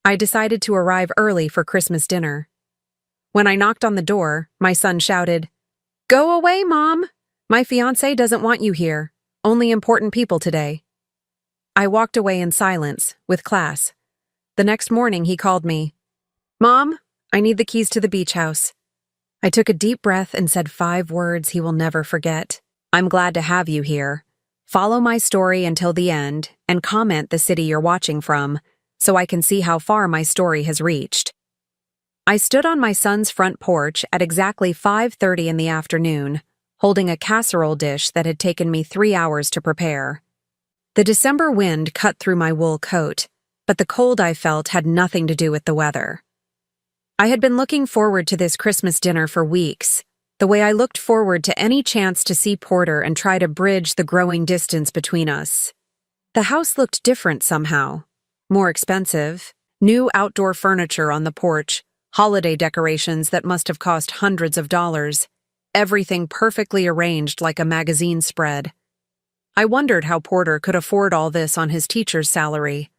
I decided to arrive early for Christmas dinner. When I knocked on the door, my son shouted, "Go away, Mom! My fiancé doesn't want you here. Only important people today." I walked away in silence, with class. The next morning, he called me. "Mom, I need the keys to the beach house." I took a deep breath and said 5 words he will never forget. "I'm glad to have you here. Follow my story until the end and comment the city you're watching from so I can see how far my story has reached." I stood on my son's front porch at exactly 5:30 in the afternoon, holding a casserole dish that had taken me 3 hours to prepare. The December wind cut through my wool coat, but the cold I felt had nothing to do with the weather. I had been looking forward to this Christmas dinner for weeks, the way I looked forward to any chance to see Porter and try to bridge the growing distance between us. The house looked different somehow. More expensive, new outdoor furniture on the porch, holiday decorations that must have cost hundreds of dollars, everything perfectly arranged like a magazine spread. I wondered how Porter could afford all this on his teacher's salary,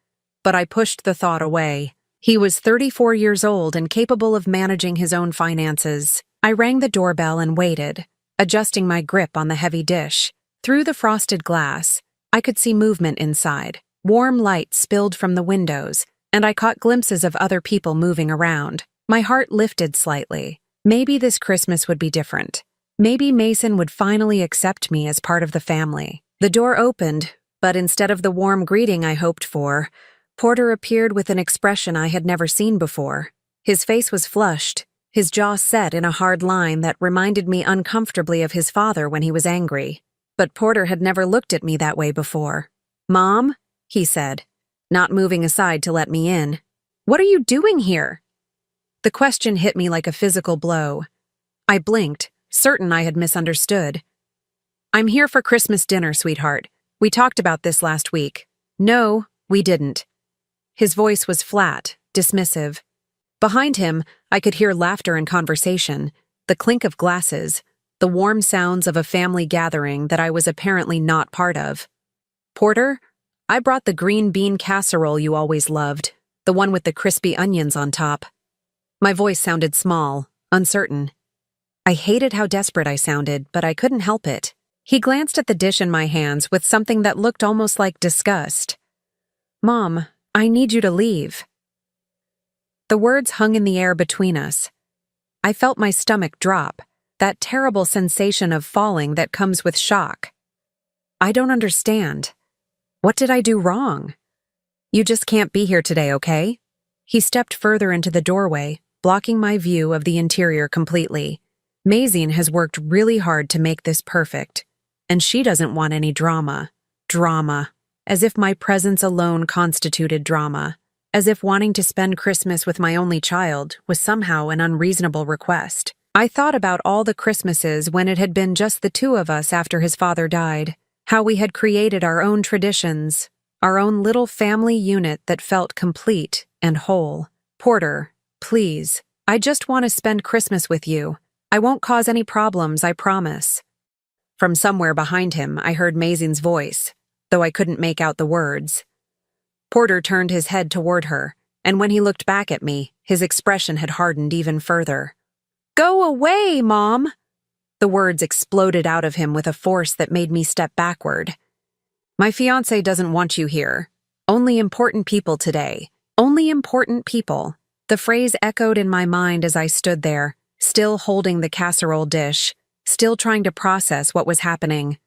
but I pushed the thought away. He was 34 years old and capable of managing his own finances. I rang the doorbell and waited, adjusting my grip on the heavy dish. Through the frosted glass, I could see movement inside. Warm light spilled from the windows, and I caught glimpses of other people moving around. My heart lifted slightly. Maybe this Christmas would be different. Maybe Mason would finally accept me as part of the family. The door opened, but instead of the warm greeting I hoped for, Porter appeared with an expression I had never seen before. His face was flushed, his jaw set in a hard line that reminded me uncomfortably of his father when he was angry. But Porter had never looked at me that way before. "Mom?" he said, not moving aside to let me in. "What are you doing here?" The question hit me like a physical blow. I blinked, certain I had misunderstood. "I'm here for Christmas dinner, sweetheart. We talked about this last week." "No, we didn't." His voice was flat, dismissive. Behind him, I could hear laughter and conversation, the clink of glasses, the warm sounds of a family gathering that I was apparently not part of. "Porter, I brought the green bean casserole you always loved, the one with the crispy onions on top." My voice sounded small, uncertain. I hated how desperate I sounded, but I couldn't help it. He glanced at the dish in my hands with something that looked almost like disgust. "Mom, I need you to leave." The words hung in the air between us. I felt my stomach drop, that terrible sensation of falling that comes with shock. "I don't understand. What did I do wrong?" "You just can't be here today, okay?" He stepped further into the doorway, blocking my view of the interior completely. Mazine has worked really hard to make this perfect, and she doesn't want any drama. Drama. As if my presence alone constituted drama. As if wanting to spend Christmas with my only child was somehow an unreasonable request. I thought about all the Christmases when it had been just the two of us after his father died, how we had created our own traditions, our own little family unit that felt complete and whole. "Porter, please, I just want to spend Christmas with you. I won't cause any problems, I promise." From somewhere behind him, I heard Mazine's voice, though I couldn't make out the words. Porter turned his head toward her, and when he looked back at me, his expression had hardened even further. "Go away, Mom!" The words exploded out of him with a force that made me step backward. "My fiancé doesn't want you here. Only important people today. Only important people." The phrase echoed in my mind as I stood there, still holding the casserole dish, still trying to process what was happening.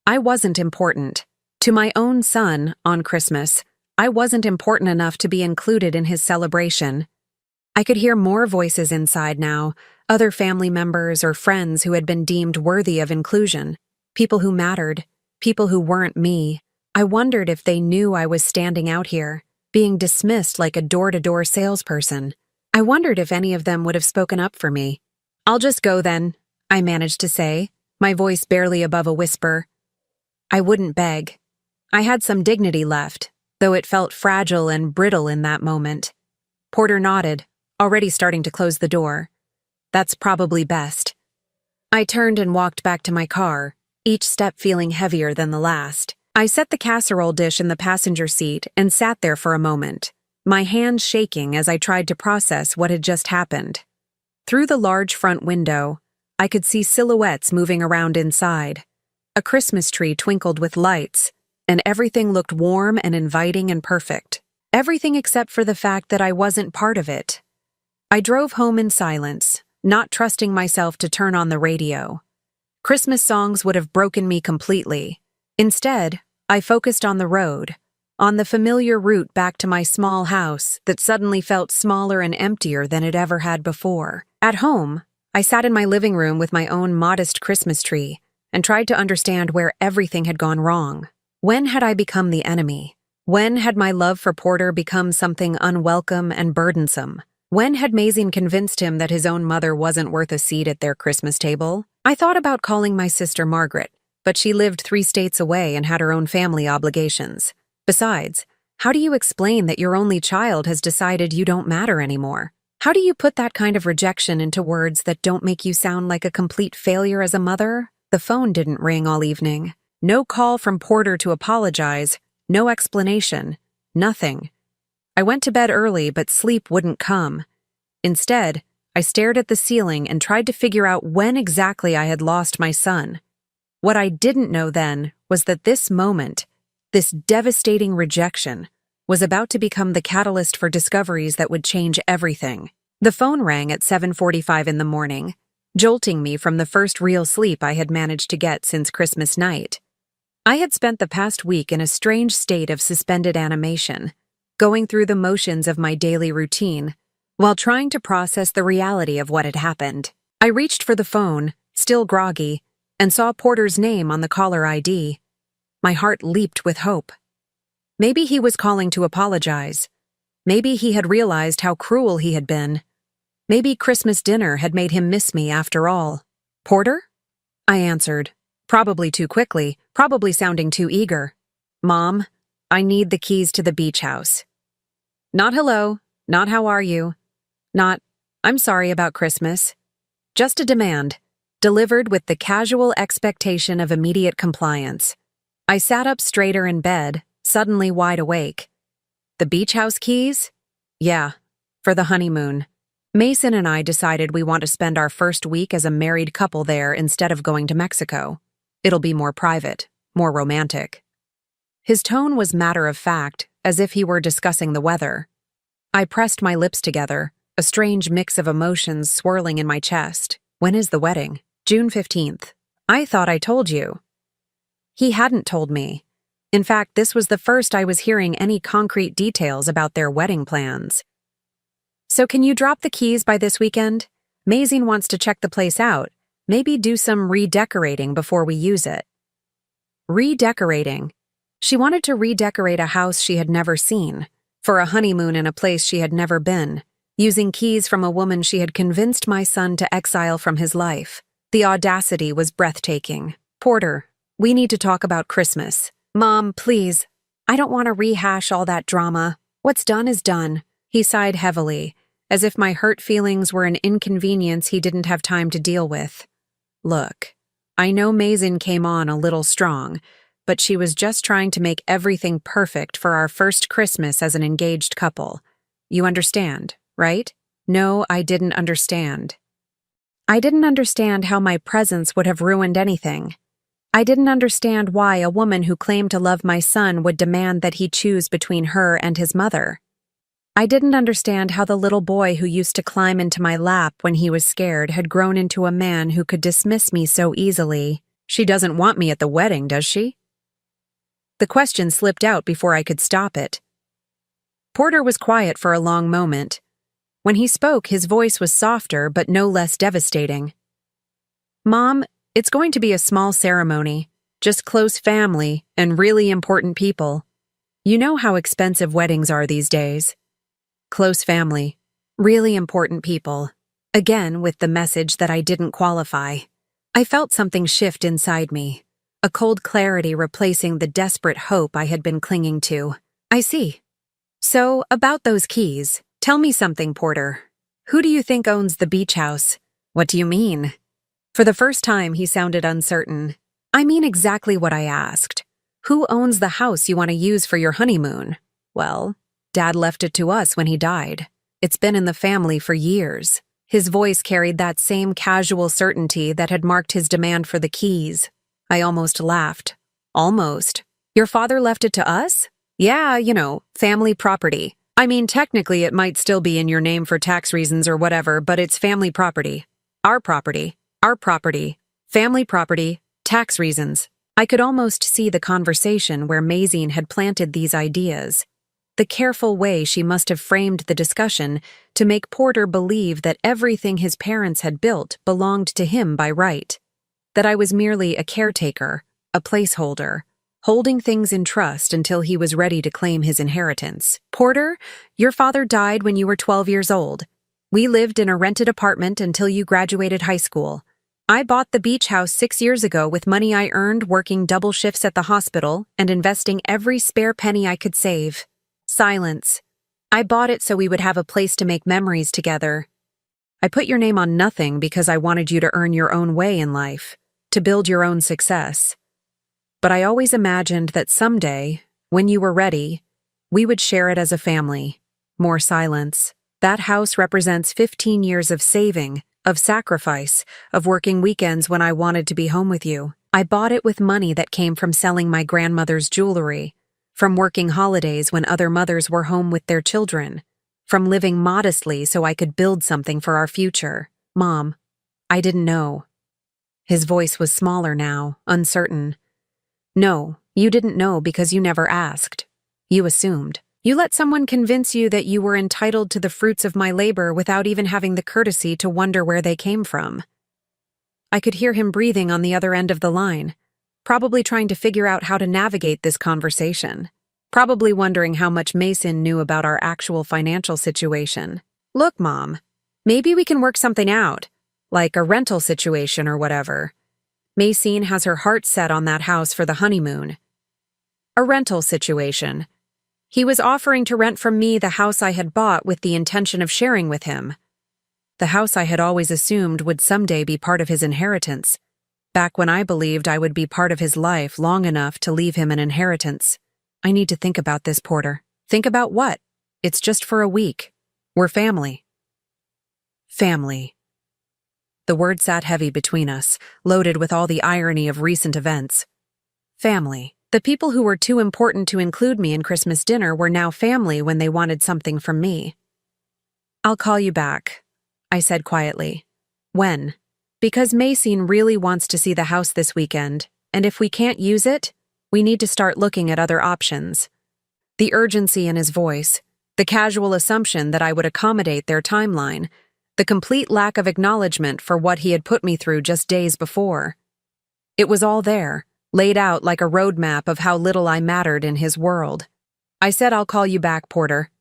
I wasn't important. To my own son, on Christmas, I wasn't important enough to be included in his celebration. I could hear more voices inside now, other family members or friends who had been deemed worthy of inclusion, people who mattered, people who weren't me. I wondered if they knew I was standing out here, being dismissed like a door-to-door salesperson. I wondered if any of them would have spoken up for me. "I'll just go then," I managed to say, my voice barely above a whisper. I wouldn't beg. I had some dignity left, though it felt fragile and brittle in that moment. Porter nodded, already starting to close the door. "That's probably best." I turned and walked back to my car, each step feeling heavier than the last. I set the casserole dish in the passenger seat and sat there for a moment, my hands shaking as I tried to process what had just happened. Through the large front window, I could see silhouettes moving around inside. A Christmas tree twinkled with lights, and everything looked warm and inviting and perfect. Everything except for the fact that I wasn't part of it. I drove home in silence, not trusting myself to turn on the radio. Christmas songs would have broken me completely. Instead, I focused on the road, on the familiar route back to my small house that suddenly felt smaller and emptier than it ever had before. At home, I sat in my living room with my own modest Christmas tree and tried to understand where everything had gone wrong. When had I become the enemy? When had my love for Porter become something unwelcome and burdensome? When had Mazine convinced him that his own mother wasn't worth a seat at their Christmas table? I thought about calling my sister Margaret, but she lived 3 states away and had her own family obligations. Besides, how do you explain that your only child has decided you don't matter anymore? How do you put that kind of rejection into words that don't make you sound like a complete failure as a mother? The phone didn't ring all evening. No call from Porter to apologize, no explanation, nothing. I went to bed early, but sleep wouldn't come. Instead, I stared at the ceiling and tried to figure out when exactly I had lost my son. What I didn't know then was that this moment, this devastating rejection, was about to become the catalyst for discoveries that would change everything. The phone rang at 7:45 in the morning, jolting me from the first real sleep I had managed to get since Christmas night. I had spent the past week in a strange state of suspended animation, going through the motions of my daily routine, while trying to process the reality of what had happened. I reached for the phone, still groggy, and saw Porter's name on the caller ID. My heart leaped with hope. Maybe he was calling to apologize. Maybe he had realized how cruel he had been. Maybe Christmas dinner had made him miss me after all. "Porter?" I answered, probably too quickly, probably sounding too eager. "Mom, I need the keys to the beach house." Not hello, not how are you, not I'm sorry about Christmas. Just a demand, delivered with the casual expectation of immediate compliance. I sat up straighter in bed, suddenly wide awake. The beach house keys? Yeah, for the honeymoon. Mason and I decided we want to spend our first week as a married couple there instead of going to Mexico. It'll be more private, more romantic. His tone was matter-of-fact, as if he were discussing the weather. I pressed my lips together, a strange mix of emotions swirling in my chest. "When is the wedding?" "June 15th. I thought I told you." He hadn't told me. In fact, this was the first I was hearing any concrete details about their wedding plans. "So can you drop the keys by this weekend? Mazine wants to check the place out, maybe do some redecorating before we use it." Redecorating. She wanted to redecorate a house she had never seen, for a honeymoon in a place she had never been, using keys from a woman she had convinced my son to exile from his life. The audacity was breathtaking. "Porter, we need to talk about Christmas." "Mom, please. I don't want to rehash all that drama. What's done is done." He sighed heavily, as if my hurt feelings were an inconvenience he didn't have time to deal with. "Look, I know Mazin came on a little strong, but she was just trying to make everything perfect for our first Christmas as an engaged couple. You understand, right?" No, I didn't understand. I didn't understand how my presence would have ruined anything. I didn't understand why a woman who claimed to love my son would demand that he choose between her and his mother. I didn't understand how the little boy who used to climb into my lap when he was scared had grown into a man who could dismiss me so easily. "She doesn't want me at the wedding, does she?" The question slipped out before I could stop it. Porter was quiet for a long moment. When he spoke, his voice was softer but no less devastating. "Mom, it's going to be a small ceremony, just close family and really important people. You know how expensive weddings are these days. Close family, really important people." Again with the message that I didn't qualify. I felt something shift inside me, a cold clarity replacing the desperate hope I had been clinging to. "I see. So, about those keys, tell me something, Porter. Who do you think owns the beach house?" "What do you mean?" For the first time, he sounded uncertain. "I mean exactly what I asked. Who owns the house you want to use for your honeymoon?" "Well, Dad left it to us when he died. It's been in the family for years." His voice carried that same casual certainty that had marked his demand for the keys. I almost laughed. "Almost. Your father left it to us?" "Yeah, family property. I mean, technically it might still be in your name for tax reasons or whatever, but it's family property. Our property. Our property. Family property. Tax reasons." I could almost see the conversation where Mazine had planted these ideas. The careful way she must have framed the discussion to make Porter believe that everything his parents had built belonged to him by right. That I was merely a caretaker, a placeholder, holding things in trust until he was ready to claim his inheritance. "Porter, your father died when you were 12 years old. We lived in a rented apartment until you graduated high school. I bought the beach house 6 years ago with money I earned working double shifts at the hospital and investing every spare penny I could save." Silence. "I bought it so we would have a place to make memories together. I put your name on nothing because I wanted you to earn your own way in life, to build your own success. But I always imagined that someday, when you were ready, we would share it as a family." More silence. "That house represents 15 years of saving, of sacrifice, of working weekends when I wanted to be home with you. I bought it with money that came from selling my grandmother's jewelry, from working holidays when other mothers were home with their children, from living modestly so I could build something for our future. Mom, I didn't know." His voice was smaller now, uncertain. "No, you didn't know because you never asked. You assumed. You let someone convince you that you were entitled to the fruits of my labor without even having the courtesy to wonder where they came from." I could hear him breathing on the other end of the line, probably trying to figure out how to navigate this conversation, probably wondering how much Mason knew about our actual financial situation. "Look, Mom, maybe we can work something out, like a rental situation or whatever. Mason has her heart set on that house for the honeymoon." A rental situation. He was offering to rent from me the house I had bought with the intention of sharing with him. The house I had always assumed would someday be part of his inheritance, back when I believed I would be part of his life long enough to leave him an inheritance. "I need to think about this, Porter." "Think about what? It's just for a week. We're family." Family. The word sat heavy between us, loaded with all the irony of recent events. Family. The people who were too important to include me in Christmas dinner were now family when they wanted something from me. "I'll call you back," I said quietly. "When?" "Because Mason really wants to see the house this weekend, and if we can't use it, we need to start looking at other options." The urgency in his voice, the casual assumption that I would accommodate their timeline, the complete lack of acknowledgement for what he had put me through just days before. It was all there, laid out like a roadmap of how little I mattered in his world. I said, "I'll call you back, Porter."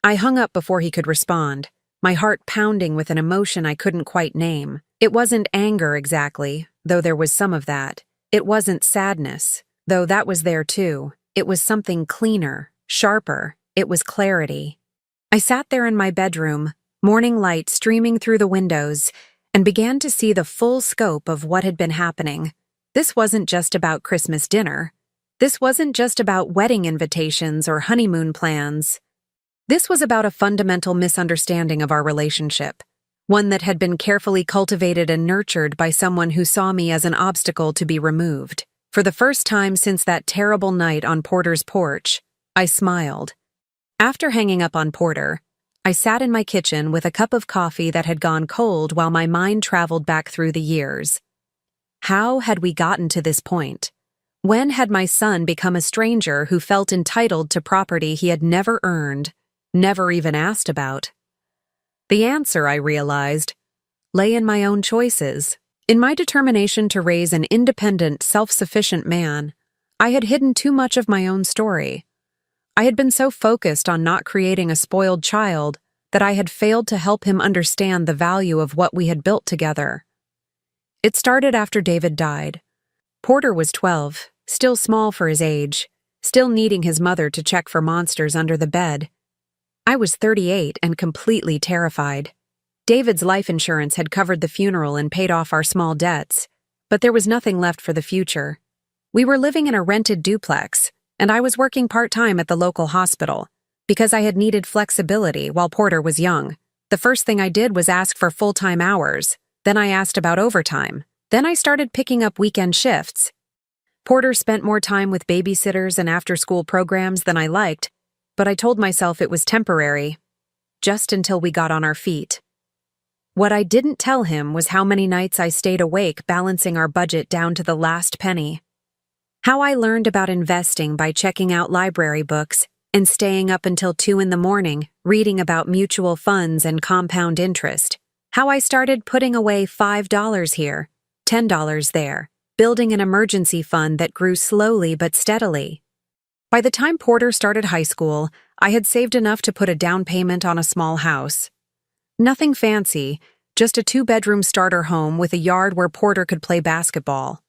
I hung up before he could respond, my heart pounding with an emotion I couldn't quite name. It wasn't anger exactly, though there was some of that. It wasn't sadness, though that was there too. It was something cleaner, sharper. It was clarity. I sat there in my bedroom, morning light streaming through the windows, and began to see the full scope of what had been happening. This wasn't just about Christmas dinner. This wasn't just about wedding invitations or honeymoon plans. This was about a fundamental misunderstanding of our relationship, one that had been carefully cultivated and nurtured by someone who saw me as an obstacle to be removed. For the first time since that terrible night on Porter's porch, I smiled. After hanging up on Porter, I sat in my kitchen with a cup of coffee that had gone cold while my mind traveled back through the years. How had we gotten to this point? When had my son become a stranger who felt entitled to property he had never earned, never even asked about? The answer, I realized, lay in my own choices. In my determination to raise an independent, self-sufficient man, I had hidden too much of my own story. I had been so focused on not creating a spoiled child that I had failed to help him understand the value of what we had built together. It started after David died. Porter was 12, still small for his age, still needing his mother to check for monsters under the bed. I was 38 and completely terrified. David's life insurance had covered the funeral and paid off our small debts, but there was nothing left for the future. We were living in a rented duplex, and I was working part-time at the local hospital, Because I had needed flexibility while Porter was young. The first thing I did was ask for full-time hours. Then I asked about overtime. Then I started picking up weekend shifts. Porter spent more time with babysitters and after-school programs than I liked, but I told myself it was temporary, just until we got on our feet. What I didn't tell him was how many nights I stayed awake balancing our budget down to the last penny. How I learned about investing by checking out library books and staying up until 2 a.m, reading about mutual funds and compound interest. How I started putting away $5 here, $10 there, building an emergency fund that grew slowly but steadily. By the time Porter started high school, I had saved enough to put a down payment on a small house. Nothing fancy, just a 2-bedroom starter home with a yard where Porter could play basketball.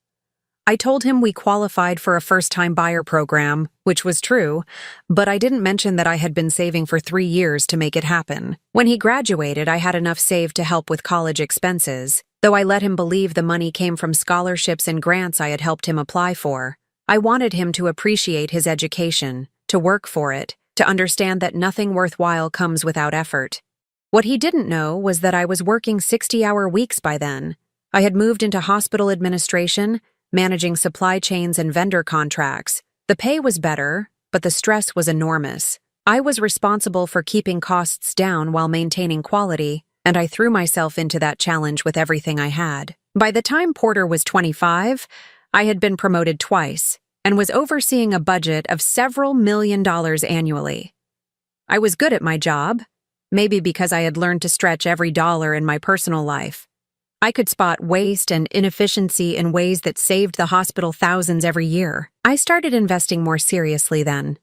I told him we qualified for a first-time buyer program, which was true, but I didn't mention that I had been saving for 3 years to make it happen. When he graduated, I had enough saved to help with college expenses, though I let him believe the money came from scholarships and grants I had helped him apply for. I wanted him to appreciate his education, to work for it, to understand that nothing worthwhile comes without effort. What he didn't know was that I was working 60-hour weeks by then. I had moved into hospital administration, managing supply chains and vendor contracts. The pay was better, but the stress was enormous. I was responsible for keeping costs down while maintaining quality, and I threw myself into that challenge with everything I had. By the time Porter was 25, I had been promoted twice and was overseeing a budget of several $1 million annually. I was good at my job, maybe because I had learned to stretch every dollar in my personal life. I could spot waste and inefficiency in ways that saved the hospital thousands every year. I started investing more seriously then.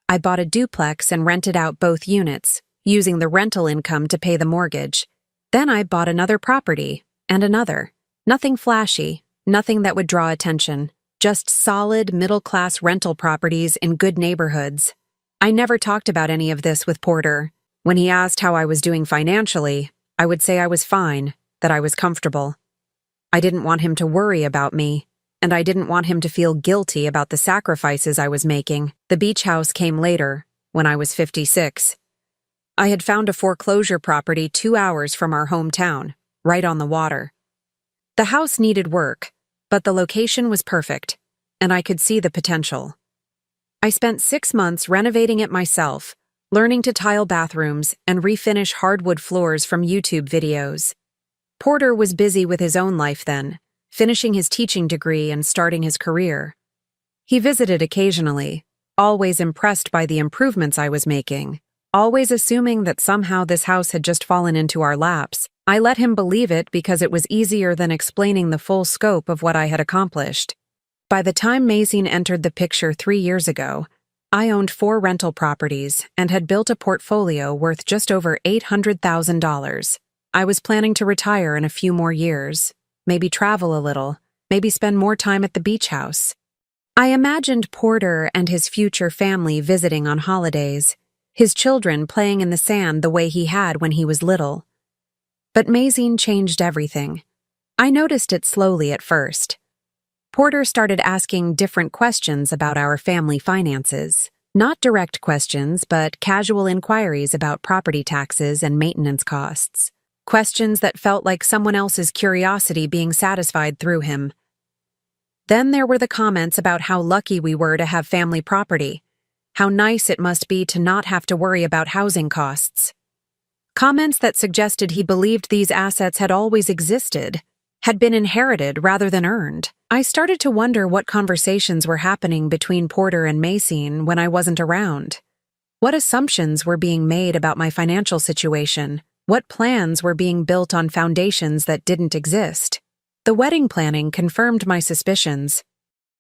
I bought a duplex and rented out both units, using the rental income to pay the mortgage. Then I bought another property, and another. Nothing flashy, nothing that would draw attention, just solid middle-class rental properties in good neighborhoods. I never talked about any of this with Porter. When he asked how I was doing financially, I would say I was fine, that I was comfortable. I didn't want him to worry about me, and I didn't want him to feel guilty about the sacrifices I was making. The beach house came later, when I was 56. I had found a foreclosure property 2 hours from our hometown, right on the water. The house needed work, but the location was perfect, and I could see the potential. I spent 6 months renovating it myself, learning to tile bathrooms and refinish hardwood floors from YouTube videos. Porter was busy with his own life then, finishing his teaching degree and starting his career. He visited occasionally, always impressed by the improvements I was making, always assuming that somehow this house had just fallen into our laps. I let him believe it because it was easier than explaining the full scope of what I had accomplished. By the time Mazine entered the picture 3 years ago, I owned 4 rental properties and had built a portfolio worth just over $800,000. I was planning to retire in a few more years, maybe travel a little, maybe spend more time at the beach house. I imagined Porter and his future family visiting on holidays, his children playing in the sand the way he had when he was little. But Mazine changed everything. I noticed it slowly at first. Porter started asking different questions about our family finances. Not direct questions, but casual inquiries about property taxes and maintenance costs. Questions that felt like someone else's curiosity being satisfied through him. Then there were the comments about how lucky we were to have family property, how nice it must be to not have to worry about housing costs. Comments that suggested he believed these assets had always existed, had been inherited rather than earned. I started to wonder what conversations were happening between Porter and Mazine when I wasn't around. What assumptions were being made about my financial situation? What plans were being built on foundations that didn't exist? The wedding planning confirmed my suspicions.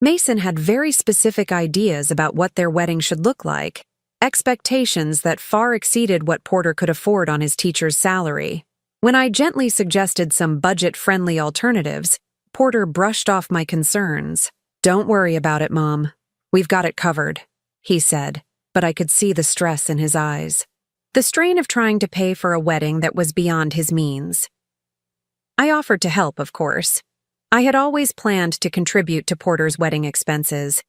Mason had very specific ideas about what their wedding should look like, expectations that far exceeded what Porter could afford on his teacher's salary. When I gently suggested some budget-friendly alternatives, Porter brushed off my concerns. "Don't worry about it, Mom. We've got it covered," he said, but I could see the stress in his eyes. The strain of trying to pay for a wedding that was beyond his means. I offered to help, of course. I had always planned to contribute to Porter's wedding expenses.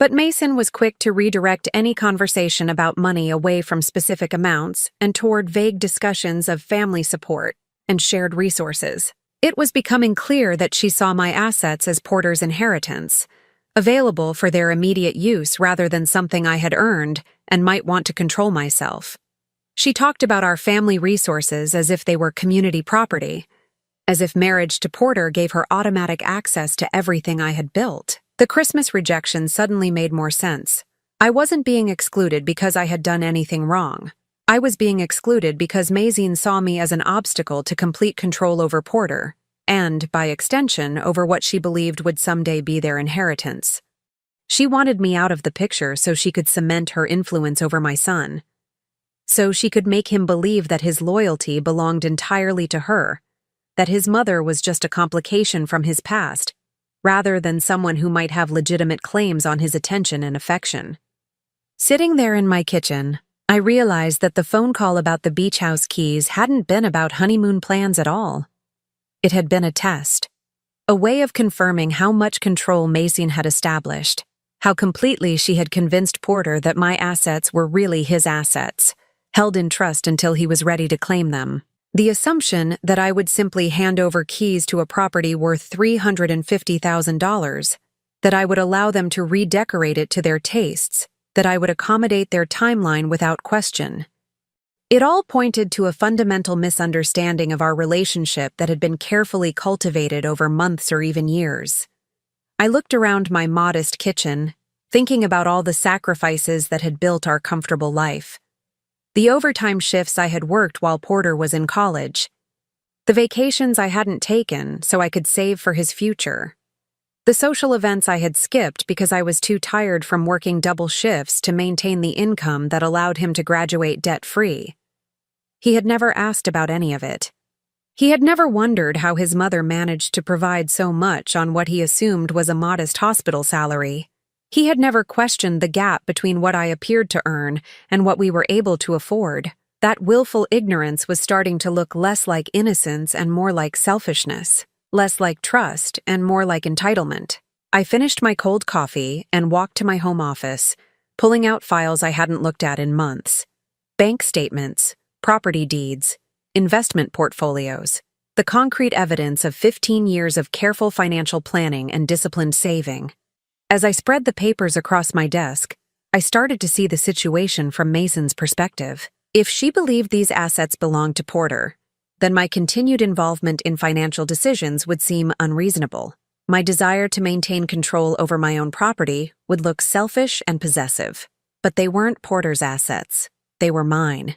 But Mason was quick to redirect any conversation about money away from specific amounts and toward vague discussions of family support and shared resources. It was becoming clear that she saw my assets as Porter's inheritance, available for their immediate use rather than something I had earned and might want to control myself. She talked about our family resources as if they were community property, as if marriage to Porter gave her automatic access to everything I had built. The Christmas rejection suddenly made more sense. I wasn't being excluded because I had done anything wrong. I was being excluded because Mazine saw me as an obstacle to complete control over Porter, and, by extension, over what she believed would someday be their inheritance. She wanted me out of the picture so she could cement her influence over my son. So she could make him believe that his loyalty belonged entirely to her, that his mother was just a complication from his past, rather than someone who might have legitimate claims on his attention and affection. Sitting there in my kitchen, I realized that the phone call about the beach house keys hadn't been about honeymoon plans at all. It had been a test, a way of confirming how much control Mason had established, how completely she had convinced Porter that my assets were really his assets, held in trust until he was ready to claim them. The assumption that I would simply hand over keys to a property worth $350,000, that I would allow them to redecorate it to their tastes, that I would accommodate their timeline without question. It all pointed to a fundamental misunderstanding of our relationship that had been carefully cultivated over months or even years. I looked around my modest kitchen, thinking about all the sacrifices that had built our comfortable life. The overtime shifts I had worked while Porter was in college. The vacations I hadn't taken so I could save for his future. The social events I had skipped because I was too tired from working double shifts to maintain the income that allowed him to graduate debt-free. He had never asked about any of it. He had never wondered how his mother managed to provide so much on what he assumed was a modest hospital salary. He had never questioned the gap between what I appeared to earn and what we were able to afford. That willful ignorance was starting to look less like innocence and more like selfishness, less like trust and more like entitlement. I finished my cold coffee and walked to my home office, pulling out files I hadn't looked at in months. Bank statements, property deeds, investment portfolios, the concrete evidence of 15 years of careful financial planning and disciplined saving. As I spread the papers across my desk, I started to see the situation from Mason's perspective. If she believed these assets belonged to Porter, then my continued involvement in financial decisions would seem unreasonable. My desire to maintain control over my own property would look selfish and possessive. But they weren't Porter's assets. They were mine.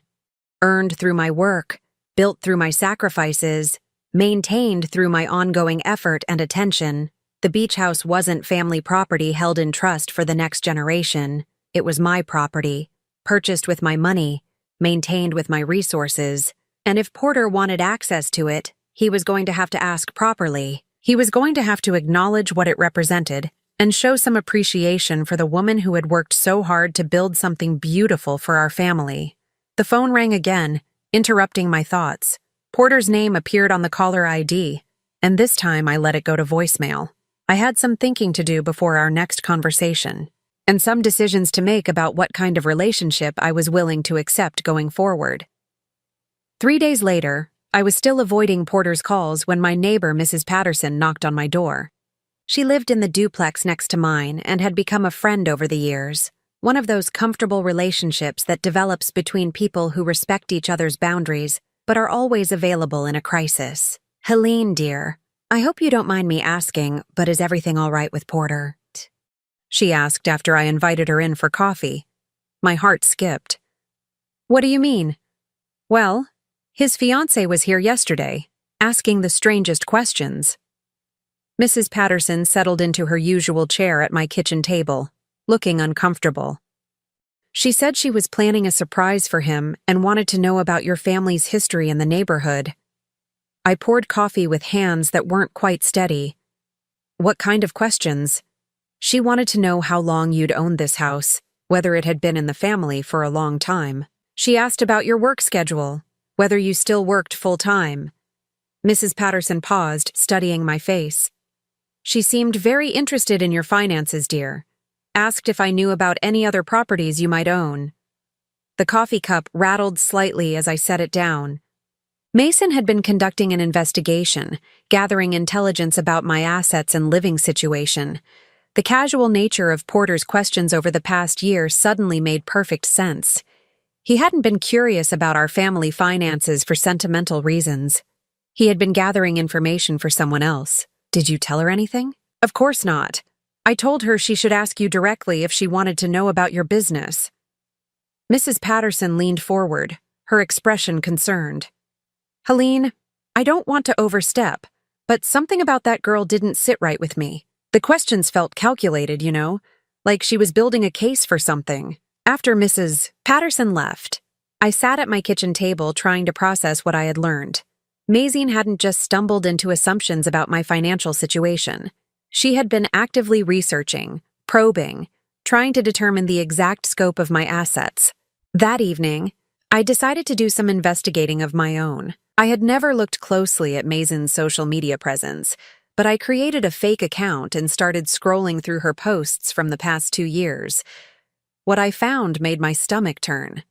Earned through my work, built through my sacrifices, maintained through my ongoing effort and attention. The beach house wasn't family property held in trust for the next generation. It was my property, purchased with my money, maintained with my resources, and if Porter wanted access to it, he was going to have to ask properly. He was going to have to acknowledge what it represented and show some appreciation for the woman who had worked so hard to build something beautiful for our family. The phone rang again, interrupting my thoughts. Porter's name appeared on the caller ID, and this time I let it go to voicemail. I had some thinking to do before our next conversation, and some decisions to make about what kind of relationship I was willing to accept going forward. 3 days later, I was still avoiding Porter's calls when my neighbor, Mrs. Patterson, knocked on my door. She lived in the duplex next to mine and had become a friend over the years, one of those comfortable relationships that develops between people who respect each other's boundaries but are always available in a crisis. "Helene, dear, I hope you don't mind me asking, but is everything all right with Porter?" she asked after I invited her in for coffee. My heart skipped. "What do you mean?" "Well, his fiancée was here yesterday, asking the strangest questions." Mrs. Patterson settled into her usual chair at my kitchen table, looking uncomfortable. "She said she was planning a surprise for him and wanted to know about your family's history in the neighborhood." I poured coffee with hands that weren't quite steady. "What kind of questions?" "She wanted to know how long you'd owned this house, whether it had been in the family for a long time. She asked about your work schedule, whether you still worked full-time." Mrs. Patterson paused, studying my face. "She seemed very interested in your finances, dear. Asked if I knew about any other properties you might own. The coffee cup rattled slightly as I set it down. Mason had been conducting an investigation, gathering intelligence about my assets and living situation. The casual nature of Porter's questions over the past year suddenly made perfect sense. He hadn't been curious about our family finances for sentimental reasons. He had been gathering information for someone else. Did you tell her anything? Of course not. I told her she should ask you directly if she wanted to know about your business. Mrs. Patterson leaned forward, her expression concerned. Helene, I don't want to overstep, but something about that girl didn't sit right with me. The questions felt calculated, like she was building a case for something. After Mrs. Patterson left, I sat at my kitchen table trying to process what I had learned. Mazine hadn't just stumbled into assumptions about my financial situation. She had been actively researching, probing, trying to determine the exact scope of my assets. That evening, I decided to do some investigating of my own. I had never looked closely at Mazine's social media presence, but I created a fake account and started scrolling through her posts from the past 2 years. What I found made my stomach turn.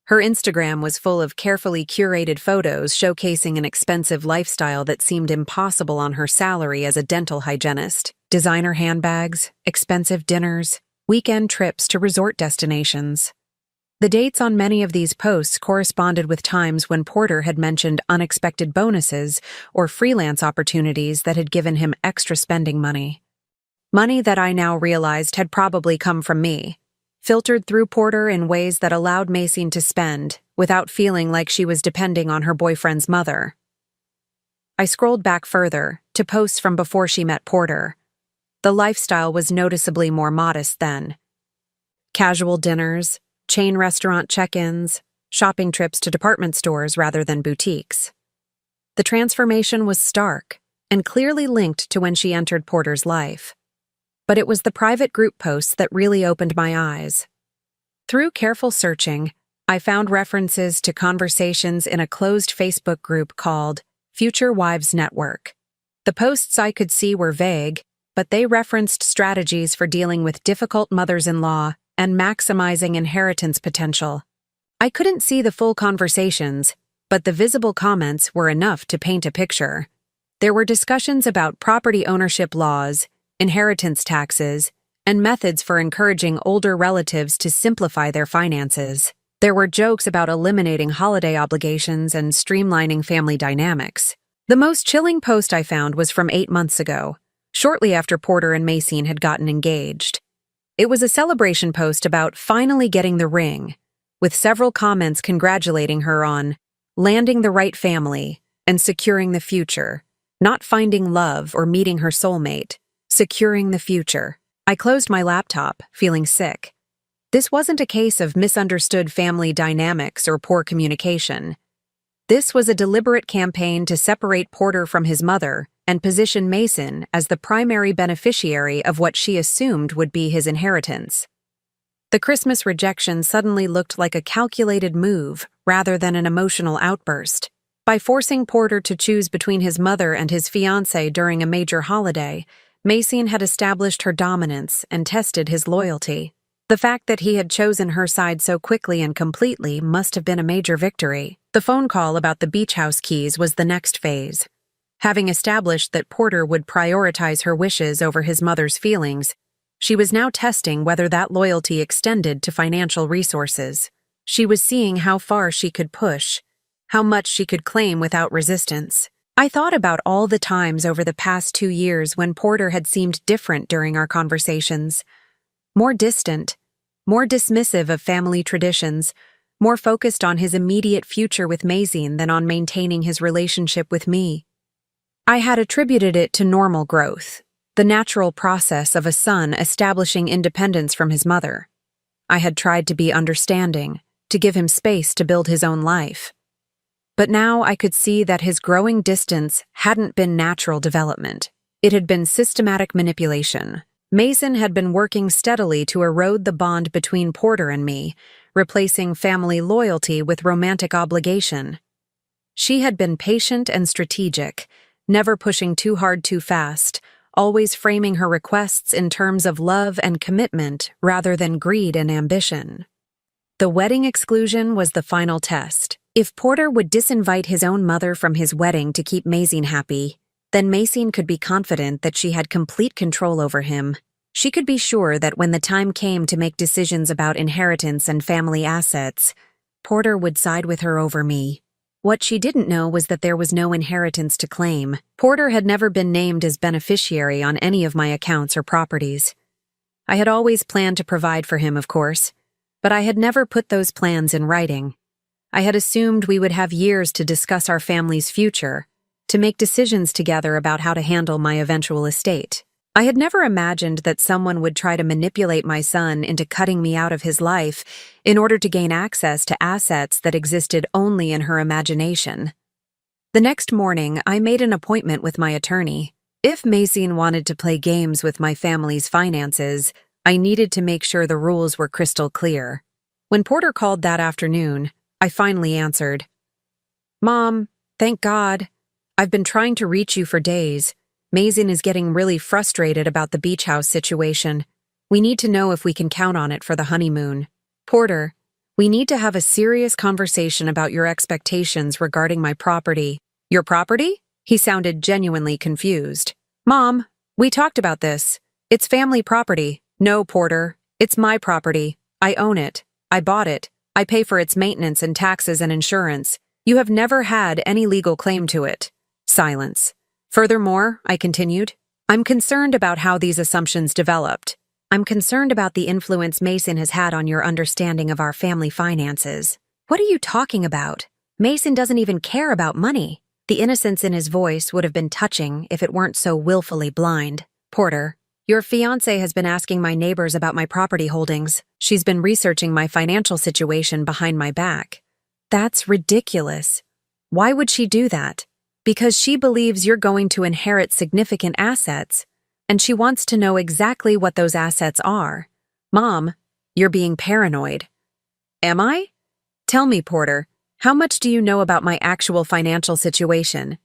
Her Instagram was full of carefully curated photos showcasing an expensive lifestyle that seemed impossible on her salary as a dental hygienist. Designer handbags, expensive dinners, weekend trips to resort destinations. The dates on many of these posts corresponded with times when Porter had mentioned unexpected bonuses or freelance opportunities that had given him extra spending money. Money that I now realized had probably come from me, filtered through Porter in ways that allowed Mason to spend without feeling like she was depending on her boyfriend's mother. I scrolled back further to posts from before she met Porter. The lifestyle was noticeably more modest then. Casual dinners, chain restaurant check-ins, shopping trips to department stores rather than boutiques. The transformation was stark and clearly linked to when she entered Porter's life. But it was the private group posts that really opened my eyes. Through careful searching, I found references to conversations in a closed Facebook group called Future Wives Network. The posts I could see were vague, but they referenced strategies for dealing with difficult mothers-in-law and maximizing inheritance potential. I couldn't see the full conversations, but the visible comments were enough to paint a picture. There were discussions about property ownership laws, inheritance taxes, and methods for encouraging older relatives to simplify their finances. There were jokes about eliminating holiday obligations and streamlining family dynamics. The most chilling post I found was from 8 months ago, shortly after Porter and Mason had gotten engaged. It was a celebration post about finally getting the ring, with several comments congratulating her on landing the right family and securing the future, not finding love or meeting her soulmate, securing the future. I closed my laptop, feeling sick. This wasn't a case of misunderstood family dynamics or poor communication. This was a deliberate campaign to separate Porter from his mother and position Mason as the primary beneficiary of what she assumed would be his inheritance. The Christmas rejection suddenly looked like a calculated move rather than an emotional outburst. By forcing Porter to choose between his mother and his fiancée during a major holiday, Mason had established her dominance and tested his loyalty. The fact that he had chosen her side so quickly and completely must have been a major victory. The phone call about the beach house keys was the next phase. Having established that Porter would prioritize her wishes over his mother's feelings, she was now testing whether that loyalty extended to financial resources. She was seeing how far she could push, how much she could claim without resistance. I thought about all the times over the past 2 years when Porter had seemed different during our conversations. More distant, more dismissive of family traditions, more focused on his immediate future with Mason than on maintaining his relationship with me. I had attributed it to normal growth, the natural process of a son establishing independence from his mother. I had tried to be understanding, to give him space to build his own life. But now I could see that his growing distance hadn't been natural development. It had been systematic manipulation. Mason had been working steadily to erode the bond between Porter and me, replacing family loyalty with romantic obligation. She had been patient and strategic, never pushing too hard too fast, always framing her requests in terms of love and commitment rather than greed and ambition. The wedding exclusion was the final test. If Porter would disinvite his own mother from his wedding to keep Mazine happy, then Mazine could be confident that she had complete control over him. She could be sure that when the time came to make decisions about inheritance and family assets, Porter would side with her over me. What she didn't know was that there was no inheritance to claim. Porter had never been named as beneficiary on any of my accounts or properties. I had always planned to provide for him, of course, but I had never put those plans in writing. I had assumed we would have years to discuss our family's future, to make decisions together about how to handle my eventual estate. I had never imagined that someone would try to manipulate my son into cutting me out of his life in order to gain access to assets that existed only in her imagination. The next morning, I made an appointment with my attorney. If Mazine wanted to play games with my family's finances, I needed to make sure the rules were crystal clear. When Porter called that afternoon, I finally answered. "Mom, thank God. I've been trying to reach you for days. Mazine is getting really frustrated about the beach house situation. We need to know if we can count on it for the honeymoon. Porter, we need to have a serious conversation about your expectations regarding my property." "Your property?" He sounded genuinely confused. "Mom, we talked about this. It's family property." "No, Porter. It's my property. I own it. I bought it. I pay for its maintenance and taxes and insurance. You have never had any legal claim to it." Silence. "Furthermore," I continued, "I'm concerned about how these assumptions developed. I'm concerned about the influence Mazine has had on your understanding of our family finances." "What are you talking about? Mazine doesn't even care about money." The innocence in his voice would have been touching if it weren't so willfully blind. "Porter, your fiancée has been asking my neighbors about my property holdings. She's been researching my financial situation behind my back." "That's ridiculous. Why would she do that?" "Because she believes you're going to inherit significant assets, and she wants to know exactly what those assets are." "Mom, you're being paranoid." "Am I?" "Tell me, Porter, how much do you know about my actual financial situation?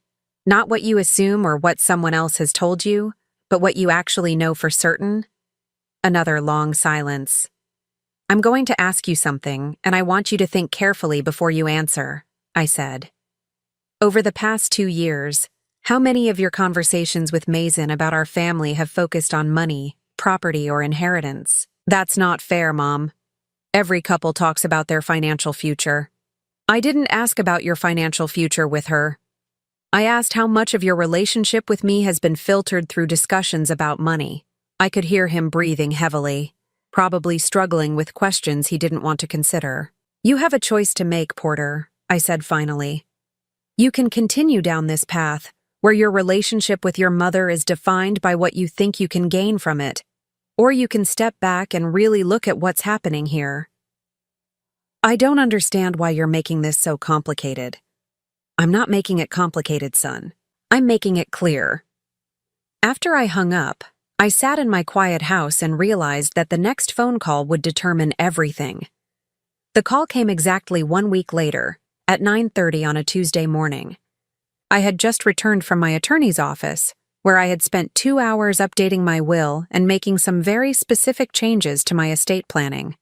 Not what you assume or what someone else has told you, but what you actually know for certain?" Another long silence. "I'm going to ask you something, and I want you to think carefully before you answer," I said. "Over the past 2 years, how many of your conversations with Mazine about our family have focused on money, property, or inheritance?" "That's not fair, Mom. Every couple talks about their financial future." "I didn't ask about your financial future with her. I asked how much of your relationship with me has been filtered through discussions about money." I could hear him breathing heavily, probably struggling with questions he didn't want to consider. "You have a choice to make, Porter," I said finally. "You can continue down this path, where your relationship with your mother is defined by what you think you can gain from it, or you can step back and really look at what's happening here." "I don't understand why you're making this so complicated." "I'm not making it complicated, son. I'm making it clear." After I hung up, I sat in my quiet house and realized that the next phone call would determine everything. The call came exactly 1 week later, at 9:30 on a Tuesday morning. I had just returned from my attorney's office, where I had spent 2 hours updating my will and making some very specific changes to my estate planning.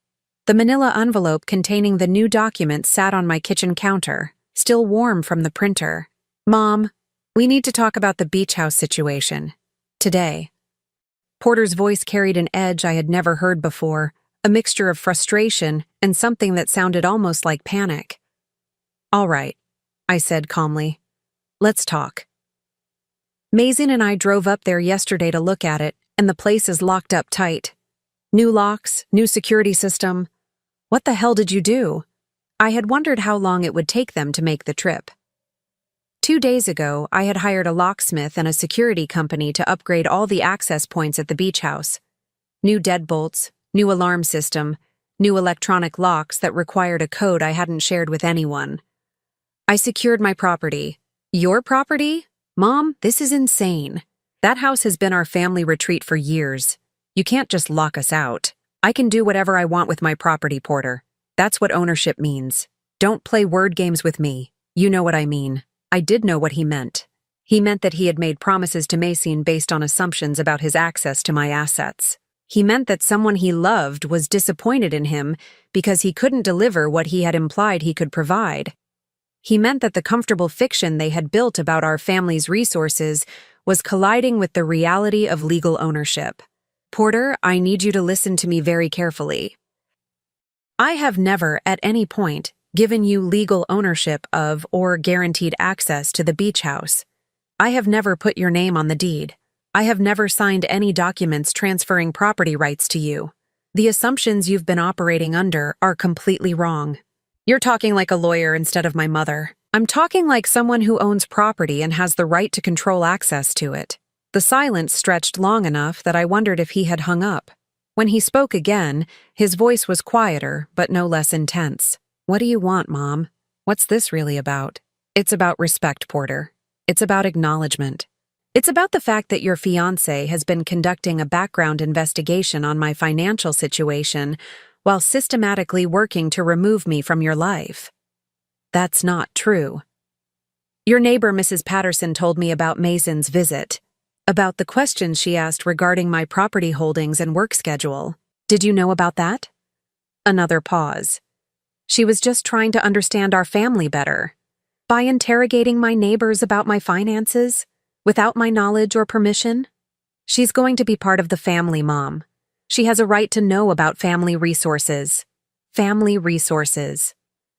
The manila envelope containing the new document sat on my kitchen counter, still warm from the printer. "Mom, we need to talk about the beach house situation. Today." Porter's voice carried an edge I had never heard before, a mixture of frustration and something that sounded almost like panic. "All right," I said calmly. "Let's talk." "Mazine and I drove up there yesterday to look at it, and the place is locked up tight. New locks, new security system. What the hell did you do?" I had wondered how long it would take them to make the trip. 2 days ago, I had hired a locksmith and a security company to upgrade all the access points at the beach house. New deadbolts, new alarm system, new electronic locks that required a code I hadn't shared with anyone. I secured my property. "Your property? Mom, this is insane. That house has been our family retreat for years. You can't just lock us out. I can do whatever I want with my property, Porter. That's what ownership means. Don't play word games with me. You know what I mean." I did know what he meant. He meant that he had made promises to Mason based on assumptions about his access to my assets. He meant that someone he loved was disappointed in him because he couldn't deliver what he had implied he could provide. He meant that the comfortable fiction they had built about our family's resources was colliding with the reality of legal ownership. Porter, I need you to listen to me very carefully. I have never, at any point, given you legal ownership of or guaranteed access to the beach house. I have never put your name on the deed. I have never signed any documents transferring property rights to you. The assumptions you've been operating under are completely wrong. You're talking like a lawyer instead of my mother. I'm talking like someone who owns property and has the right to control access to it. The silence stretched long enough that I wondered if he had hung up. When he spoke again, his voice was quieter, but no less intense. What do you want, Mom? What's this really about? It's about respect, Porter. It's about acknowledgement. It's about the fact that your fiancé has been conducting a background investigation on my financial situation while systematically working to remove me from your life. That's not true. Your neighbor, Mrs. Patterson, told me about Mason's visit, about the questions she asked regarding my property holdings and work schedule. Did you know about that? Another pause. She was just trying to understand our family better. By interrogating my neighbors about my finances, without my knowledge or permission? She's going to be part of the family, Mom. She has a right to know about family resources. Family resources.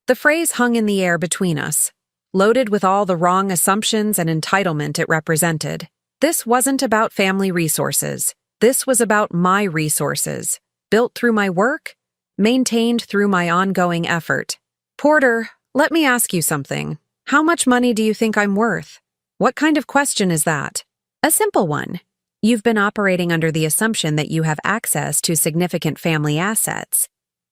The phrase hung in the air between us, loaded with all the wrong assumptions and entitlement it represented. This wasn't about family resources. This was about my resources, built through my work, maintained through my ongoing effort. Porter, let me ask you something. How much money do you think I'm worth? What kind of question is that? A simple one. You've been operating under the assumption that you have access to significant family assets.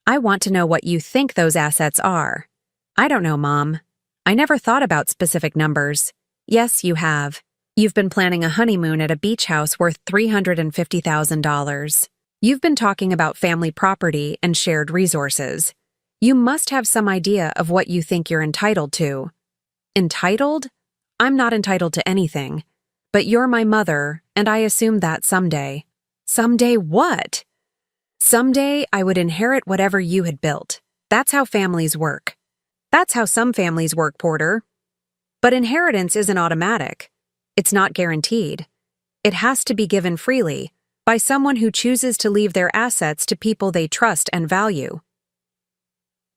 I want to know what you think those assets are. I don't know, Mom. I never thought about specific numbers. Yes, you have. You've been planning a honeymoon at a beach house worth $350,000. You've been talking about family property and shared resources. You must have some idea of what you think you're entitled to. Entitled? I'm not entitled to anything. But you're my mother, and I assumed that someday. Someday what? Someday I would inherit whatever you had built. That's how families work. That's how some families work, Porter. But inheritance isn't automatic. It's not guaranteed. It has to be given freely, by someone who chooses to leave their assets to people they trust and value.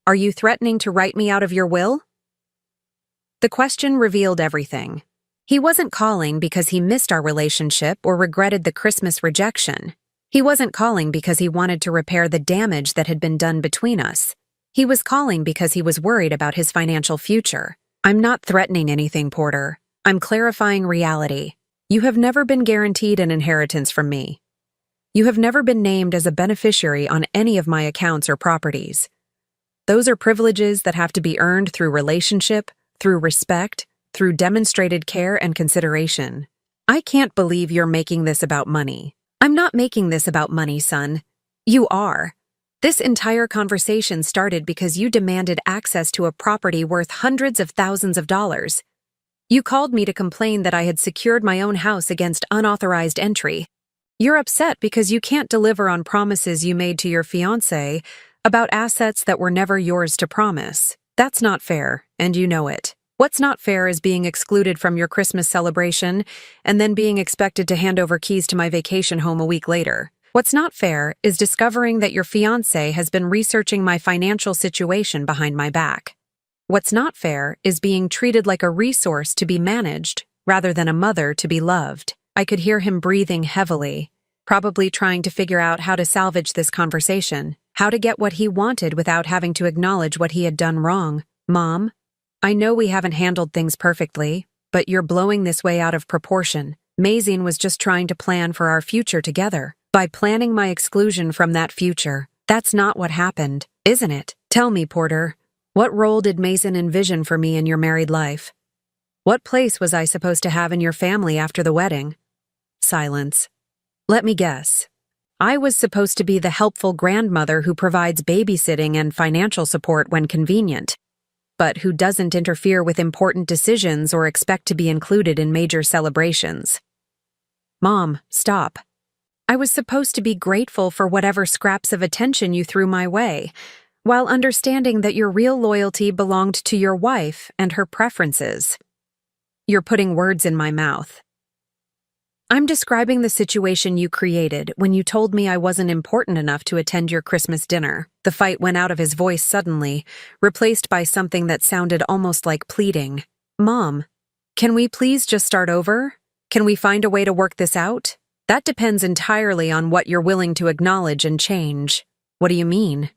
Are you threatening to write me out of your will? The question revealed everything. He wasn't calling because he missed our relationship or regretted the Christmas rejection. He wasn't calling because he wanted to repair the damage that had been done between us. He was calling because he was worried about his financial future. I'm not threatening anything, Porter. I'm clarifying reality. You have never been guaranteed an inheritance from me. You have never been named as a beneficiary on any of my accounts or properties. Those are privileges that have to be earned through relationship, through respect, through demonstrated care and consideration. I can't believe you're making this about money. I'm not making this about money, son. You are. This entire conversation started because you demanded access to a property worth hundreds of thousands of dollars. You called me to complain that I had secured my own house against unauthorized entry. You're upset because you can't deliver on promises you made to your fiancé about assets that were never yours to promise. That's not fair, and you know it. What's not fair is being excluded from your Christmas celebration and then being expected to hand over keys to my vacation home a week later. What's not fair is discovering that your fiancé has been researching my financial situation behind my back. What's not fair is being treated like a resource to be managed rather than a mother to be loved. I could hear him breathing heavily, probably trying to figure out how to salvage this conversation, how to get what he wanted without having to acknowledge what he had done wrong. Mom, I know we haven't handled things perfectly, but you're blowing this way out of proportion. Mason was just trying to plan for our future together. By planning my exclusion from that future, that's not what happened, isn't it? Tell me, Porter, what role did Mason envision for me in your married life? What place was I supposed to have in your family after the wedding? Silence. Let me guess. I was supposed to be the helpful grandmother who provides babysitting and financial support when convenient. but who doesn't interfere with important decisions or expect to be included in major celebrations. Mom, stop. I was supposed to be grateful for whatever scraps of attention you threw my way, while understanding that your real loyalty belonged to your wife and her preferences. You're putting words in my mouth. I'm describing the situation you created when you told me I wasn't important enough to attend your Christmas dinner. The fight went out of his voice suddenly, replaced by something that sounded almost like pleading. Mom, can we please just start over? Can we find a way to work this out? That depends entirely on what you're willing to acknowledge and change. What do you mean?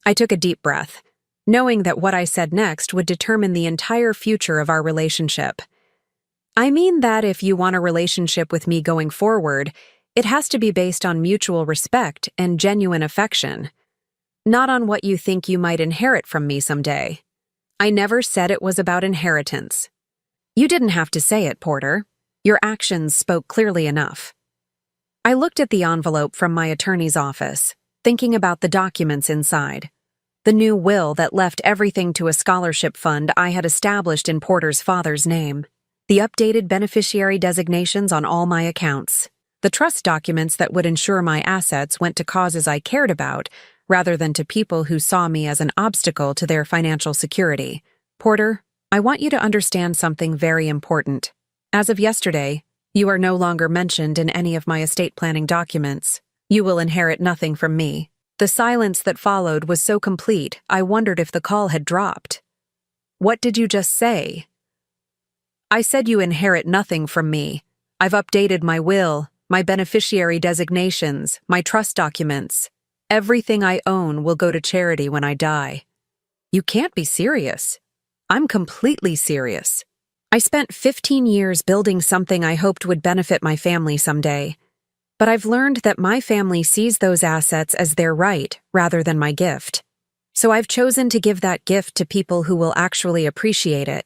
I took a deep breath, knowing that what I said next would determine the entire future of our relationship. I mean that if you want a relationship with me going forward, it has to be based on mutual respect and genuine affection, not on what you think you might inherit from me someday. I never said it was about inheritance. You didn't have to say it, Porter. Your actions spoke clearly enough. I looked at the envelope from my attorney's office, thinking about the documents inside. The new will that left everything to a scholarship fund I had established in Porter's father's name. The updated beneficiary designations on all my accounts. The trust documents that would ensure my assets went to causes I cared about, rather than to people who saw me as an obstacle to their financial security. Porter, I want you to understand something very important. As of yesterday, you are no longer mentioned in any of my estate planning documents. You will inherit nothing from me. The silence that followed was so complete, I wondered if the call had dropped. What did you just say? I said you inherit nothing from me. I've updated my will, my beneficiary designations, my trust documents. Everything I own will go to charity when I die. You can't be serious. I'm completely serious. I spent 15 years building something I hoped would benefit my family someday. But I've learned that my family sees those assets as their right rather than my gift. So I've chosen to give that gift to people who will actually appreciate it.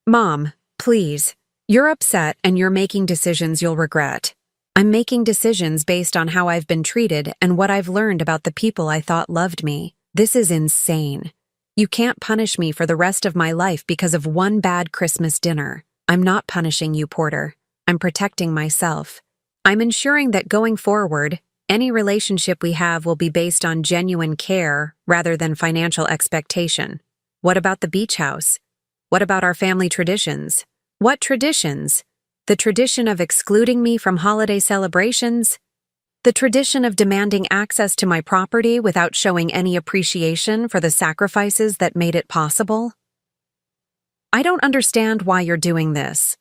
Mom, please, you're upset and you're making decisions you'll regret. I'm making decisions based on how I've been treated and what I've learned about the people I thought loved me. This is insane. You can't punish me for the rest of my life because of one bad Christmas dinner. I'm not punishing you, Porter. I'm protecting myself. I'm ensuring that going forward, any relationship we have will be based on genuine care rather than financial expectation. What about the beach house? What about our family traditions? What traditions? The tradition of excluding me from holiday celebrations? The tradition of demanding access to my property without showing any appreciation for the sacrifices that made it possible? I don't understand why you're doing this.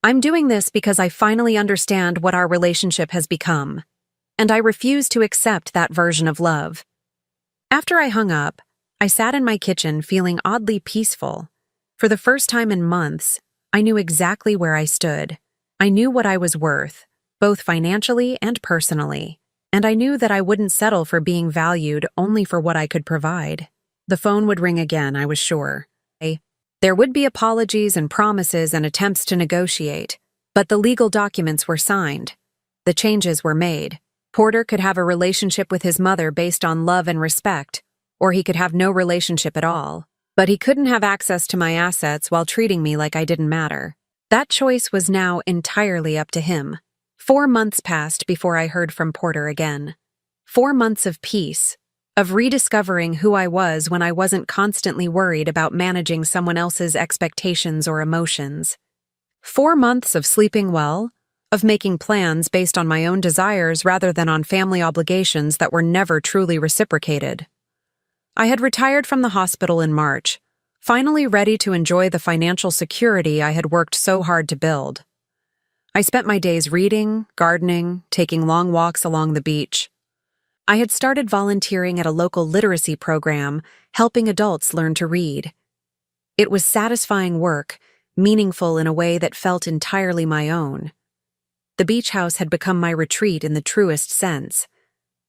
I'm doing this because I finally understand what our relationship has become, and I refuse to accept that version of love. After I hung up, I sat in my kitchen feeling oddly peaceful. For the first time in months, I knew exactly where I stood. I knew what I was worth, both financially and personally, and I knew that I wouldn't settle for being valued only for what I could provide. The phone would ring again, I was sure. There would be apologies and promises and attempts to negotiate, but the legal documents were signed. The changes were made. Porter could have a relationship with his mother based on love and respect, or he could have no relationship at all. But he couldn't have access to my assets while treating me like I didn't matter. That choice was now entirely up to him. 4 months passed before I heard from Porter again. 4 months of peace, of rediscovering who I was when I wasn't constantly worried about managing someone else's expectations or emotions. 4 months of sleeping well, of making plans based on my own desires rather than on family obligations that were never truly reciprocated. I had retired from the hospital in March, finally ready to enjoy the financial security I had worked so hard to build. I spent my days reading, gardening, taking long walks along the beach. I had started volunteering at a local literacy program, helping adults learn to read. It was satisfying work, meaningful in a way that felt entirely my own. The beach house had become my retreat in the truest sense.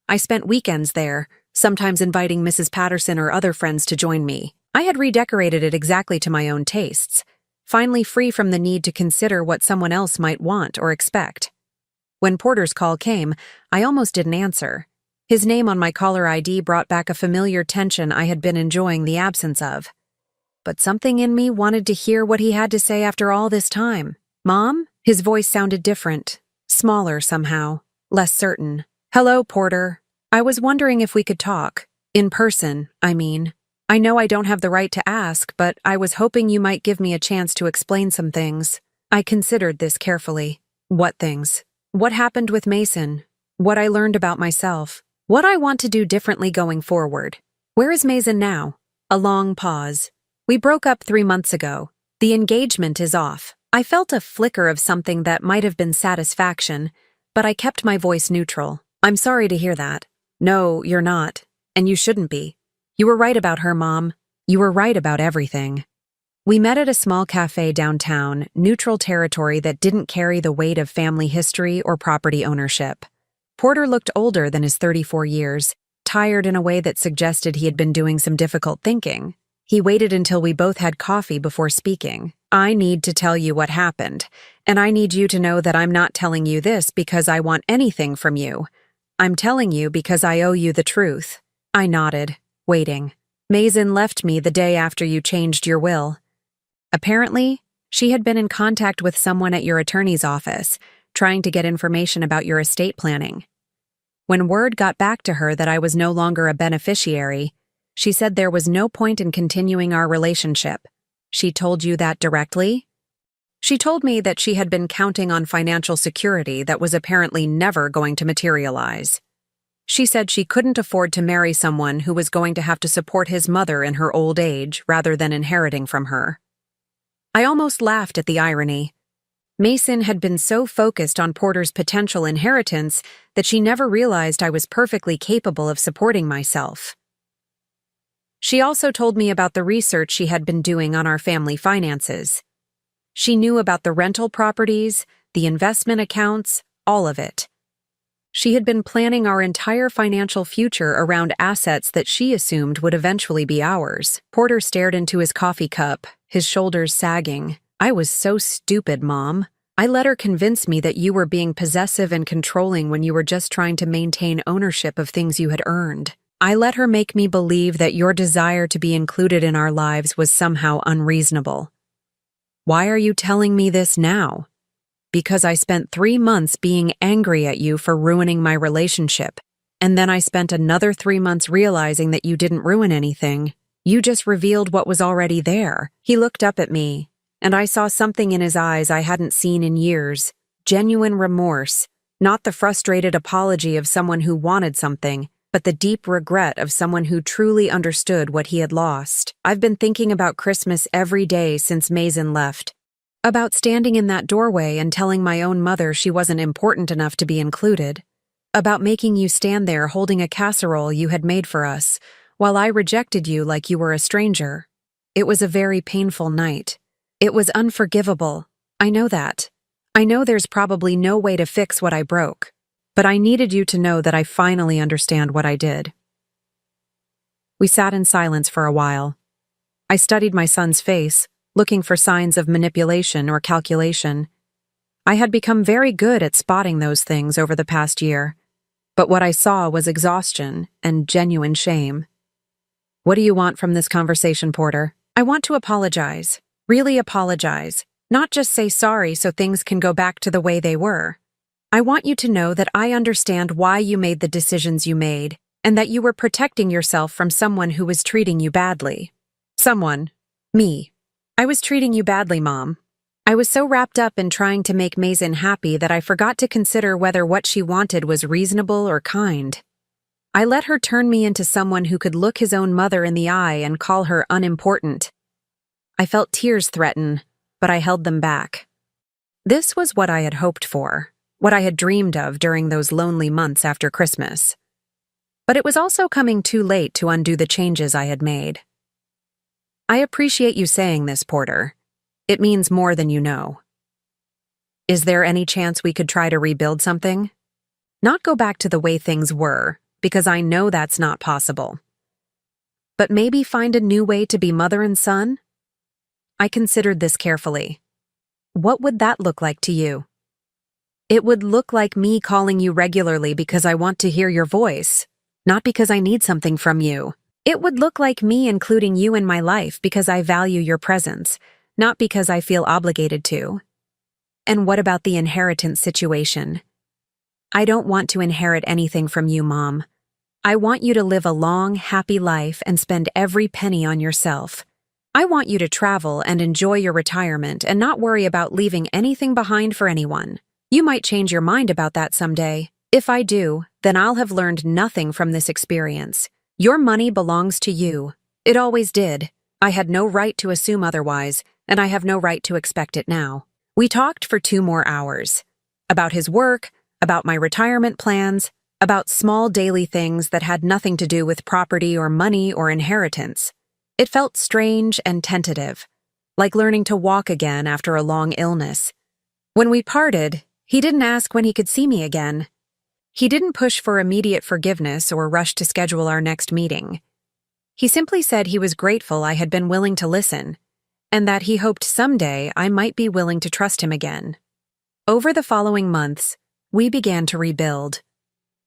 I spent weekends there, sometimes inviting Mrs. Patterson or other friends to join me. I had redecorated it exactly to my own tastes, finally free from the need to consider what someone else might want or expect. When Porter's call came, I almost didn't answer. His name on my caller ID brought back a familiar tension I had been enjoying the absence of. but something in me wanted to hear what he had to say after all this time. Mom? His voice sounded different, smaller somehow, less certain. Hello, Porter. I was wondering if we could talk. In person, I mean. I know I don't have the right to ask, but I was hoping you might give me a chance to explain some things. I considered this carefully. What things? What happened with Mason? What I learned about myself? What I want to do differently going forward? Where is Mason now? A long pause. We broke up 3 months ago. The engagement is off. I felt a flicker of something that might have been satisfaction, but I kept my voice neutral. I'm sorry to hear that. No, you're not. And you shouldn't be. You were right about her, Mom. You were right about everything. We met at a small cafe downtown, neutral territory that didn't carry the weight of family history or property ownership. Porter looked older than his 34 years, tired in a way that suggested he had been doing some difficult thinking. He waited until we both had coffee before speaking. I need to tell you what happened, and I need you to know that I'm not telling you this because I want anything from you. I'm telling you because I owe you the truth. I nodded, waiting. Mason left me the day after you changed your will. Apparently, she had been in contact with someone at your attorney's office, trying to get information about your estate planning. When word got back to her that I was no longer a beneficiary, she said there was no point in continuing our relationship. She told you that directly? She told me that she had been counting on financial security that was apparently never going to materialize. She said she couldn't afford to marry someone who was going to have to support his mother in her old age rather than inheriting from her. I almost laughed at the irony. Mason had been so focused on Porter's potential inheritance that she never realized I was perfectly capable of supporting myself. She also told me about the research she had been doing on our family finances. She knew about the rental properties, the investment accounts, all of it. She had been planning our entire financial future around assets that she assumed would eventually be ours. Porter stared into his coffee cup, his shoulders sagging. I was so stupid, Mom. I let her convince me that you were being possessive and controlling when you were just trying to maintain ownership of things you had earned. I let her make me believe that your desire to be included in our lives was somehow unreasonable. Why are you telling me this now? Because I spent 3 months being angry at you for ruining my relationship, and then I spent another 3 months realizing that you didn't ruin anything. You just revealed what was already there. He looked up at me, and I saw something in his eyes I hadn't seen in years. Genuine remorse, not the frustrated apology of someone who wanted something, but the deep regret of someone who truly understood what he had lost. I've been thinking about Christmas every day since Mason left. About standing in that doorway and telling my own mother she wasn't important enough to be included. About making you stand there holding a casserole you had made for us, while I rejected you like you were a stranger. It was a very painful night. It was unforgivable. I know that. I know there's probably no way to fix what I broke. But I needed you to know that I finally understand what I did. We sat in silence for a while. I studied my son's face, looking for signs of manipulation or calculation. I had become very good at spotting those things over the past year, but what I saw was exhaustion and genuine shame. What do you want from this conversation, Porter? I want to apologize, really apologize, not just say sorry so things can go back to the way they were. I want you to know that I understand why you made the decisions you made, and that you were protecting yourself from someone who was treating you badly. Someone. Me. I was treating you badly, Mom. I was so wrapped up in trying to make Mason happy that I forgot to consider whether what she wanted was reasonable or kind. I let her turn me into someone who could look his own mother in the eye and call her unimportant. I felt tears threaten, but I held them back. This was what I had hoped for, what I had dreamed of during those lonely months after Christmas. But it was also coming too late to undo the changes I had made. I appreciate you saying this, Porter. It means more than you know. Is there any chance we could try to rebuild something? Not go back to the way things were, because I know that's not possible. But maybe find a new way to be mother and son? I considered this carefully. What would that look like to you? It would look like me calling you regularly because I want to hear your voice, not because I need something from you. It would look like me including you in my life because I value your presence, not because I feel obligated to. And what about the inheritance situation? I don't want to inherit anything from you, Mom. I want you to live a long, happy life and spend every penny on yourself. I want you to travel and enjoy your retirement and not worry about leaving anything behind for anyone. You might change your mind about that someday. If I do, then I'll have learned nothing from this experience. Your money belongs to you. It always did. I had no right to assume otherwise, and I have no right to expect it now. We talked for 2 more hours. About his work, about my retirement plans, about small daily things that had nothing to do with property or money or inheritance. It felt strange and tentative, like learning to walk again after a long illness. When we parted, he didn't ask when he could see me again. He didn't push for immediate forgiveness or rush to schedule our next meeting. He simply said he was grateful I had been willing to listen, and that he hoped someday I might be willing to trust him again. Over the following months, we began to rebuild.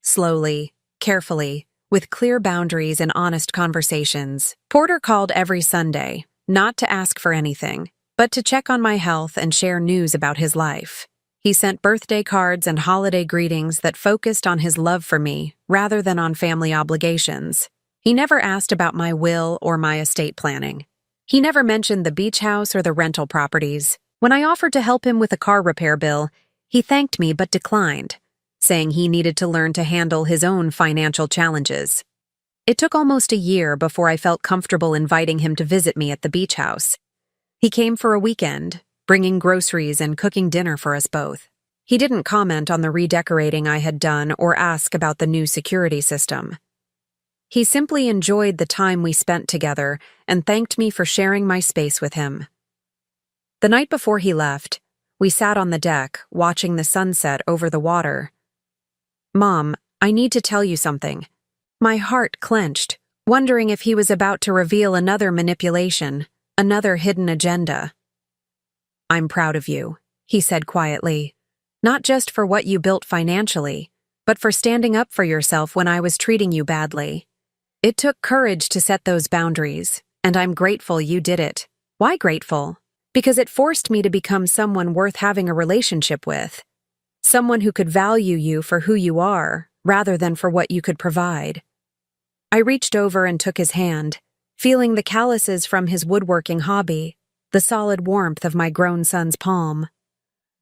Slowly, carefully, with clear boundaries and honest conversations. Porter called every Sunday, not to ask for anything, but to check on my health and share news about his life. He sent birthday cards and holiday greetings that focused on his love for me rather than on family obligations. He never asked about my will or my estate planning. He never mentioned the beach house or the rental properties. When I offered to help him with a car repair bill, he thanked me but declined, saying he needed to learn to handle his own financial challenges. It took almost a year before I felt comfortable inviting him to visit me at the beach house. He came for a weekend, bringing groceries and cooking dinner for us both. He didn't comment on the redecorating I had done or ask about the new security system. He simply enjoyed the time we spent together and thanked me for sharing my space with him. The night before he left, we sat on the deck, watching the sunset over the water. "Mom, I need to tell you something." My heart clenched, wondering if he was about to reveal another manipulation, another hidden agenda. "I'm proud of you," he said quietly, "not just for what you built financially, but for standing up for yourself when I was treating you badly. It took courage to set those boundaries, and I'm grateful you did it." Why grateful? Because it forced me to become someone worth having a relationship with. Someone who could value you for who you are, rather than for what you could provide. I reached over and took his hand, feeling the calluses from his woodworking hobby, the solid warmth of my grown son's palm.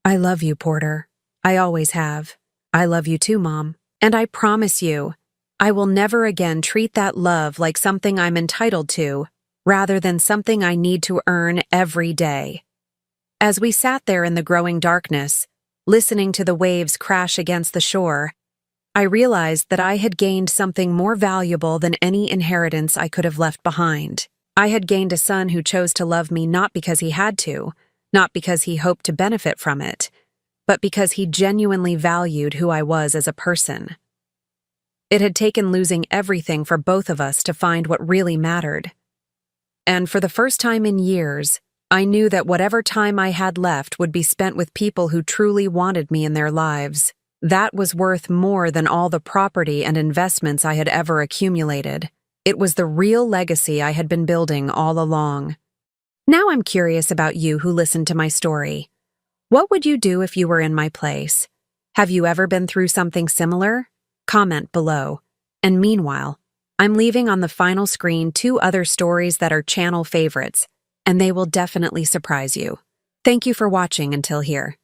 "I love you, Porter. I always have. I love you too, Mom. And I promise you, I will never again treat that love like something I'm entitled to, rather than something I need to earn every day." As we sat there in the growing darkness, listening to the waves crash against the shore, I realized that I had gained something more valuable than any inheritance I could have left behind. I had gained a son who chose to love me not because he had to, not because he hoped to benefit from it, but because he genuinely valued who I was as a person. It had taken losing everything for both of us to find what really mattered. And for the first time in years, I knew that whatever time I had left would be spent with people who truly wanted me in their lives. That was worth more than all the property and investments I had ever accumulated. It was the real legacy I had been building all along. Now I'm curious about you who listened to my story. What would you do if you were in my place? Have you ever been through something similar? Comment below. And meanwhile, I'm leaving on the final screen 2 other stories that are channel favorites, and they will definitely surprise you. Thank you for watching until here.